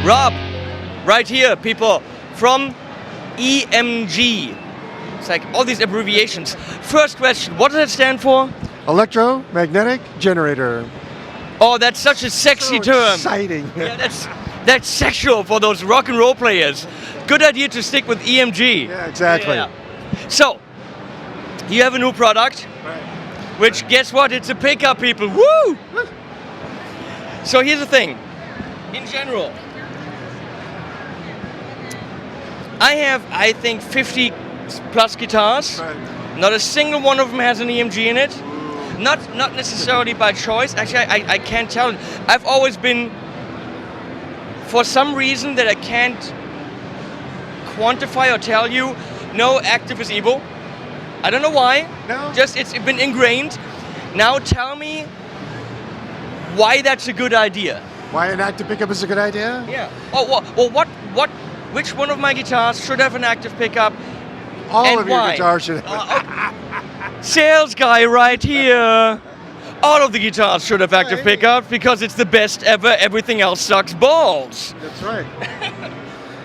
Rob, right here, people, from EMG. It's like all these abbreviations. First question, what does it stand for? Electromagnetic generator. Oh, that's such a sexy So term. exciting. Yeah, that's sexual for those rock and roll players. Good idea to stick with EMG. Yeah, exactly. Yeah. So, you have a new product, Right. which guess what? It's a pickup, people. Woo! So here's the thing. In general, I have, I think, 50 plus guitars. Right. Not a single one of them has an EMG in it. Not necessarily by choice. Actually, I can't tell. I've always been, for some reason that I can't quantify or tell you, no, active is evil. I don't know why. No? Just it's been ingrained. Now tell me why that's a good idea. Why an active pickup is a good idea? Yeah. Oh, well, which one of my guitars should have an active pickup? All and of your why? guitars should have. Sales guy right here. All of the guitars should have active Right. pickups because it's the best ever. Everything else sucks balls. That's right.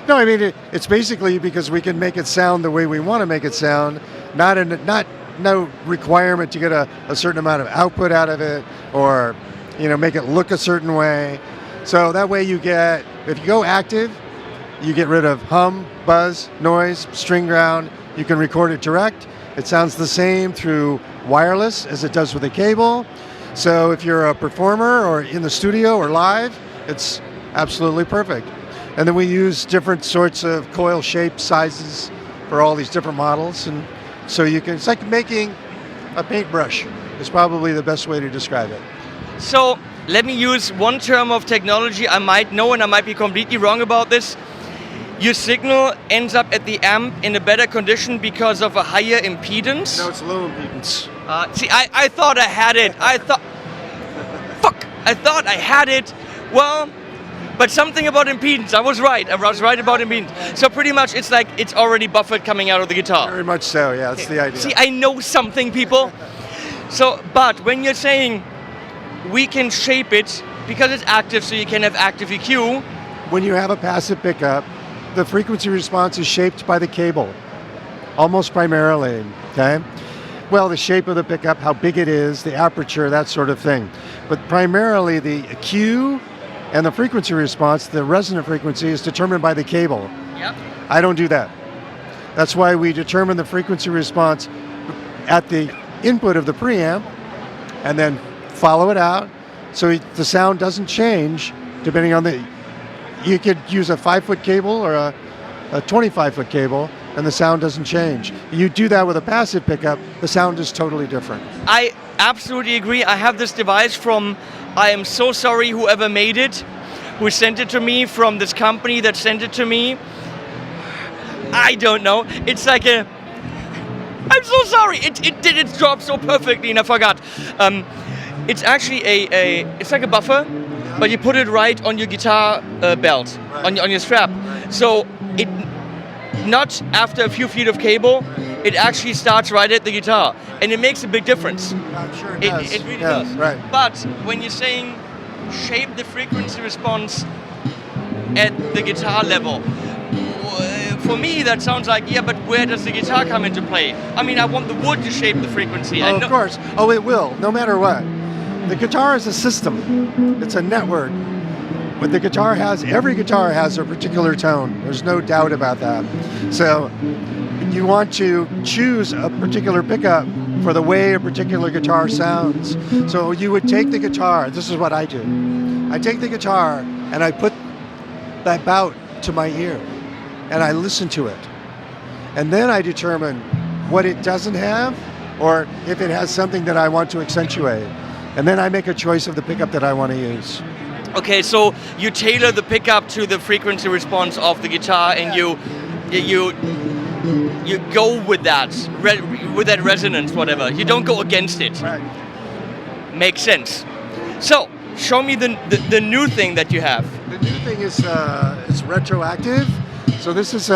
No, I mean it's basically because we can make it sound the way we want to make it sound. No requirement to get a certain amount of output out of it, or make it look a certain way. So that way if you go active, you get rid of hum, buzz, noise, string ground. You can record it direct. It sounds the same through wireless as it does with a cable. So if you're a performer or in the studio or live, it's absolutely perfect. And then we use different sorts of coil shape sizes for all these different models. And so it's like making a paintbrush is probably the best way to describe it. So let me use one term of technology I might know, and I might be completely wrong about this. Your signal ends up at the amp in a better condition because of a higher impedance. No, it's low impedance. See, I thought I had it. I thought I had it. Well, but something about impedance. I was right about impedance. So pretty much it's like it's already buffered coming out of the guitar. Very much so, yeah, that's the idea. See, I know something, people. So, but when you're saying we can shape it because it's active, so you can have active EQ. When you have a passive pickup, the frequency response is shaped by the cable, almost primarily, okay? Well, the shape of the pickup, how big it is, the aperture, that sort of thing. But primarily the EQ and the frequency response, the resonant frequency, is determined by the cable. Yep. I don't do that. That's why we determine the frequency response at the input of the preamp and then follow it out so the sound doesn't change depending on you could use a 5-foot cable or a 25-foot cable and the sound doesn't change. You do that with a passive pickup, the sound is totally different. I absolutely agree. I have this device from, I am so sorry whoever made it, who sent it to me, from this company that sent it to me. I don't know. It's like I'm so sorry. It did its job so perfectly and I forgot. It's actually it's like a buffer, but you put it right on your guitar belt, Right. on your strap. So it, not after a few feet of cable, it actually starts right at the guitar, and it makes a big difference. I'm sure it does. It really Yeah, does. right. But when you're saying shape the frequency response at the guitar level, for me that sounds like, yeah, but where does the guitar come into play? I mean, I want the wood to shape the frequency. Oh, of course. Oh, it will, no matter what. The guitar is a system. It's a network. But every guitar has a particular tone. There's no doubt about that. So you want to choose a particular pickup for the way a particular guitar sounds. So you would take the guitar, this is what I do. I take the guitar and I put that bout to my ear and I listen to it. And then I determine what it doesn't have or if it has something that I want to accentuate. And then I make a choice of the pickup that I want to use. Okay, so you tailor the pickup to the frequency response of the guitar, and you go with that resonance, whatever. You don't go against it. Right. Makes sense. So show me the new thing that you have. The new thing is it's retroactive. So this is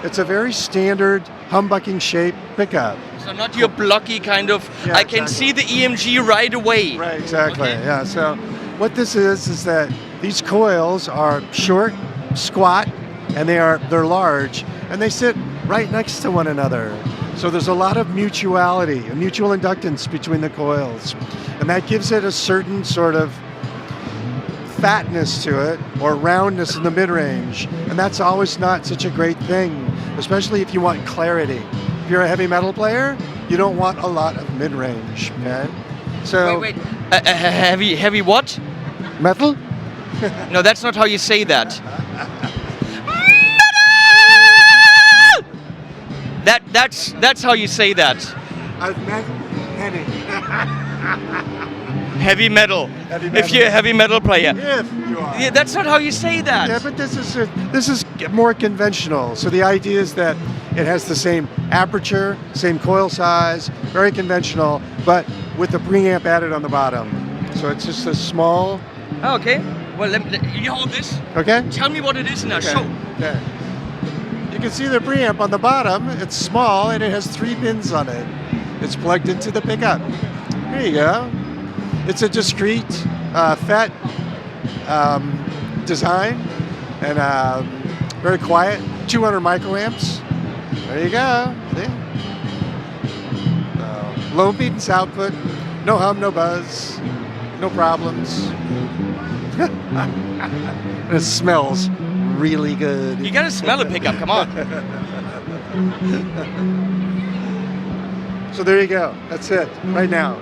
it's a very standard humbucking shape pickup. So not your blocky kind of. Yeah, I can exactly. see the EMG right away. Right, exactly. Okay. Yeah. So what this is that these coils are short, squat, and they're large, and they sit right next to one another. So there's a lot of mutuality, a mutual inductance between the coils, and that gives it a certain sort of fatness to it, or roundness in the mid-range, and that's always not such a great thing, especially if you want clarity. If you're a heavy metal player, you don't want a lot of mid-range, okay? So Wait. Heavy what? metal? No, that's not how you say that. That's how you say that. I've met Henning. Heavy metal. Heavy If metal. you're a heavy metal player. If you are. Yeah, that's not how you say that. Yeah, but this is more conventional. So the idea is that it has the same aperture, same coil size, very conventional, but with the preamp added on the bottom. So it's just a small. Oh, okay. Well, you hold this. Okay. Tell me what it is now. Okay. Show. Okay. You can see the preamp on the bottom. It's small and it has 3 pins on it. It's plugged into the pickup. There you go. It's a discrete FET design and very quiet. 200 microamps. There you go. See? Low impedance output. No hum, no buzz. No problems. And it smells really good. You gotta smell a pickup. Come on. So there you go. That's it. Right now.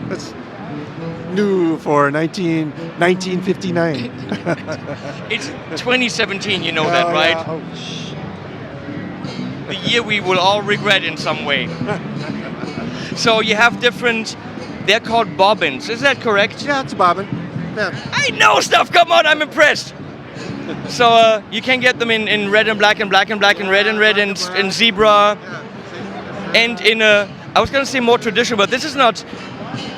That's new for 1959. It's 2017. You know that, Oh, right? yeah. Oh, shh. The year we will all regret in some way. So you have different. They're called bobbins. Is that correct? Yeah, it's a bobbin. Yeah. I know stuff. Come on, I'm impressed. So you can get them in red and black and black and black and red and zebra, and in a. I was gonna say more traditional, but this is not.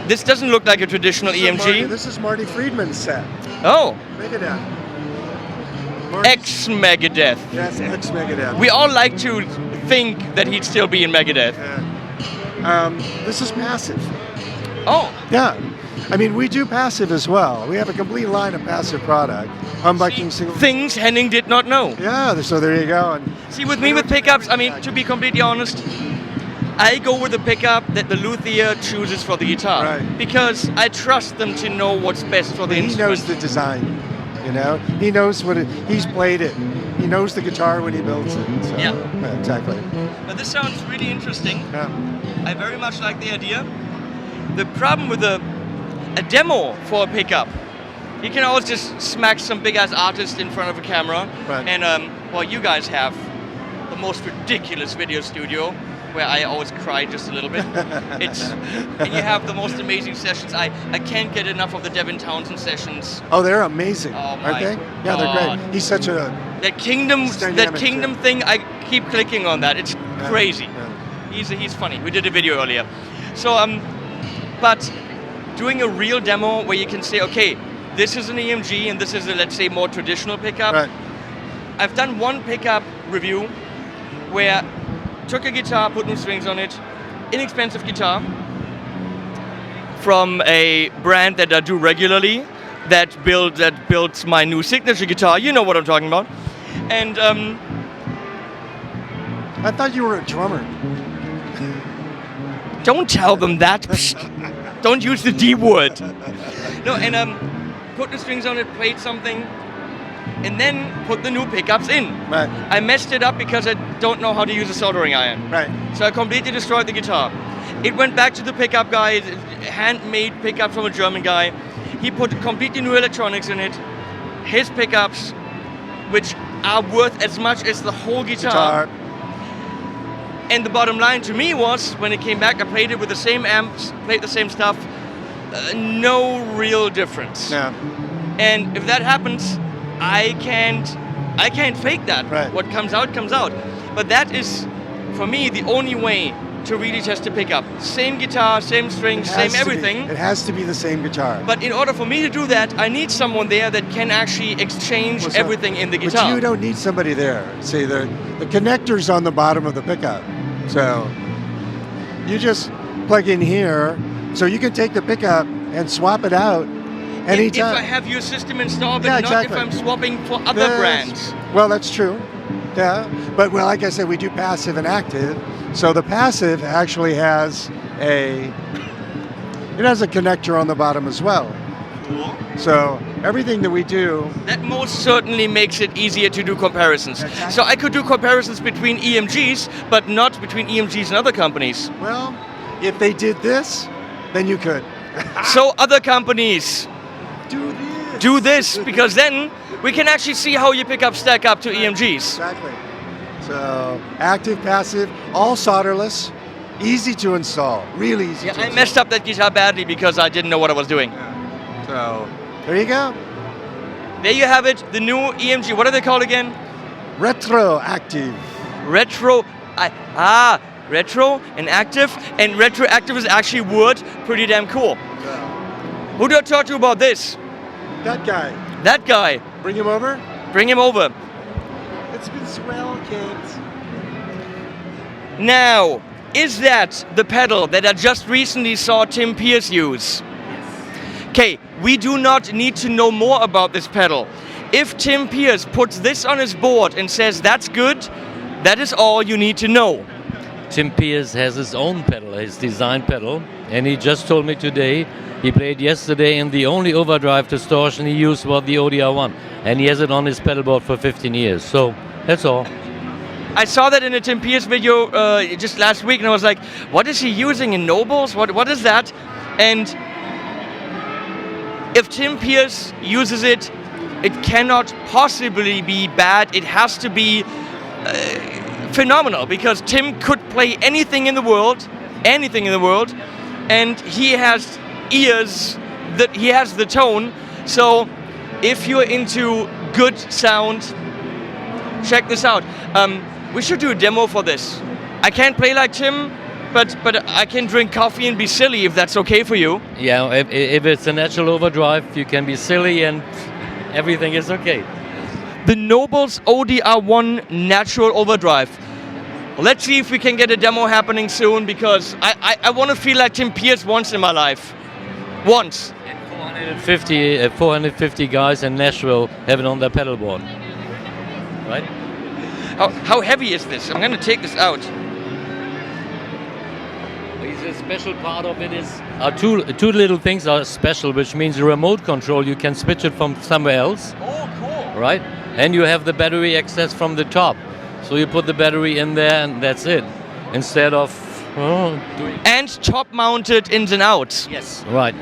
This doesn't look like a traditional EMG. This is Marty Friedman's set. Oh, Megadeth. ex Megadeth. Yes, ex Megadeth. We all like to think that he'd still be in Megadeth. This is passive. Oh, Yeah. I mean, we do passive as well. We have a complete line of passive product. Humbucking single. things Henning did not know. Yeah, so there you go. And See, with me with pickups, I mean, to be completely honest, I go with the pickup that the luthier chooses for the guitar. Right. Because I trust them to know what's best for the he instrument. knows the design, you know? He knows he's played it. He knows the guitar when he builds it. So, Yeah. exactly. But this sounds really interesting. Yeah. I very much like the idea. The problem with a demo for a pickup, you can always just smack some big ass artist in front of a camera. Right. And well, you guys have the most ridiculous video studio where I always cry just a little bit. And you have the most amazing sessions. I can't get enough of the Devin Townsend sessions. Oh, they're amazing, Oh, my aren't they? Yeah, they're God. great. He's such a That Kingdom, It's dynamic, thing, I keep clicking on that. It's crazy. Yeah. He's funny. We did a video earlier. So but doing a real demo where you can say, okay, this is an EMG and this is a, let's say, more traditional pickup. Right. I've done one pickup review where took a guitar, put new strings on it, inexpensive guitar from a brand that I do regularly that builds my new signature guitar. You know what I'm talking about. And I thought you were a drummer. don't tell them that. Don't use the D word. No, and put the strings on it, played something, and then put the new pickups in. Right. I messed it up because I don't know how to use a soldering iron. Right. So I completely destroyed the guitar. It went back to the pickup guy, handmade pickup from a German guy. He put completely new electronics in it. His pickups, which are worth as much as the whole guitar. And the bottom line to me was, when it came back, I played it with the same amps, played the same stuff. No real difference. Yeah. And if that happens, I can't fake that. Right. What comes out, comes out. But that is, for me, the only way to really test a pickup. Same guitar, same strings, same everything. It has to be the same guitar. But in order for me to do that, I need someone there that can actually exchange So- everything in the guitar. But you don't need somebody there. See, the connector's on the bottom of the pickup. So you just plug in here. So you can take the pickup and swap it out anytime. If I have your system installed, but Yeah, not exactly. if I'm swapping for other brands. Well, that's true. Yeah, but well, like I said, we do passive and active. So the passive actually has a connector on the bottom as well. Cool. So everything that we do, That most certainly makes it easier to do comparisons. Exactly. So I could do comparisons between EMGs, but not between EMGs and other companies. well, if they did this, then you could. So other companies, do this, because then we can actually see how your pickups stack up to EMGs. Exactly. So active, passive, all solderless, easy to install, really easy. Yeah, to I install. messed up that guitar badly because I didn't know what I was doing. So there you go. There you have it, the new EMG. What are they called again? Retroactive. Retro. Retro and active. And retroactive is actually word. Pretty damn cool. Who do I talk to about this? That guy. That guy. Bring him over. Bring him over. It's been swell, kids. Now, is that the pedal that I just recently saw Tim Pierce use? Okay, we do not need to know more about this pedal. If Tim Pierce puts this on his board and says that's good, that is all you need to know. Tim Pierce has his own pedal, his design pedal, and he just told me today he played yesterday and the only overdrive distortion he used was the ODR1, and he has it on his pedal board for 15 years, so that's all. I saw that in a Tim Pierce video just last week and I was like, what is he using in Nobles? What is that? And if Tim Pierce uses it, it cannot possibly be bad. It has to be phenomenal, because Tim could play anything in the world, and he has ears, that he has the tone. So if you're into good sound, check this out. We should do a demo for this. I can't play like Tim, but I can drink coffee and be silly if that's okay for you. Yeah, if it's a natural overdrive, you can be silly and everything is okay. The Nobles ODR1 Natural Overdrive. Let's see if we can get a demo happening soon, because I want to feel like Tim Pierce once in my life. Once. And 450 guys in Nashville have it on their pedal board. Right? How heavy is this? I'm going to take this out. The special part of it is two little things are special, which means the remote control, you can switch it from somewhere else. Oh, cool. Right? And you have the battery access from the top. So you put the battery in there and that's it. Instead of doing... And top-mounted ins and outs. Yes. Right.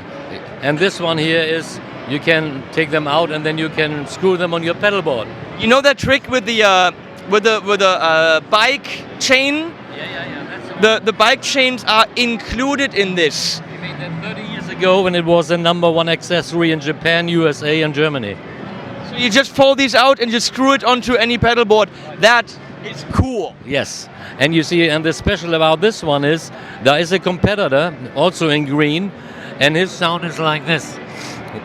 And this one here is, you can take them out and then you can screw them on your pedal board. You know that trick with the bike chain? Yeah. That's The bike chains are included in this. we made that 30 years ago when it was the #1 accessory in Japan, USA, and Germany. So you just fold these out and just screw it onto any pedal board. That is cool. Yes, and you see, and the special about this one is there is a competitor also in green, and his sound is like this.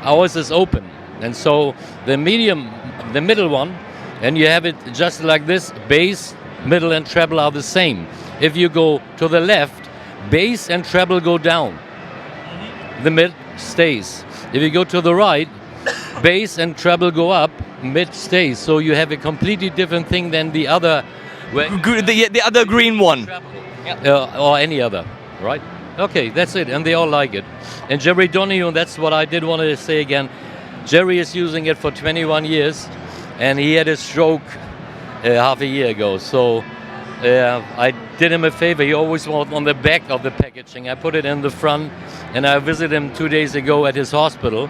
Ours is open, and so the middle one, and you have it just like this. Bass, middle, and treble are the same. If you go to the left, bass and treble go down. The mid stays. If you go to the right, bass and treble go up, mid stays. So you have a completely different thing than the other. The other green one. Or any other, right? Okay, that's it, and they all like it. And Jerry Donahue, that's what I did want to say again. Jerry is using it for 21 years, and he had a stroke half a year ago. So I did him a favor. He always was on the back of the packaging. I put it in the front, and I visited him 2 days ago at his hospital.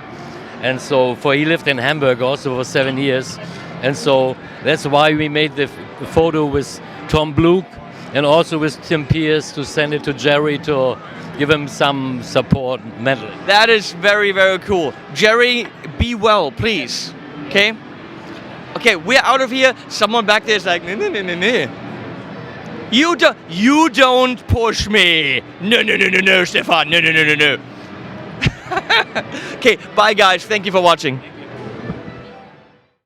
And so, he lived in Hamburg also for 7 years. And so that's why we made the photo with Tom Bluch and also with Tim Pierce to send it to Jerry to give him some support mentally. That is very, very cool. Jerry, be well, please. Okay? Okay, we're out of here. Someone back there is like, no. You don't push me. No, Stefan. No. Okay, bye guys. Thank you for watching.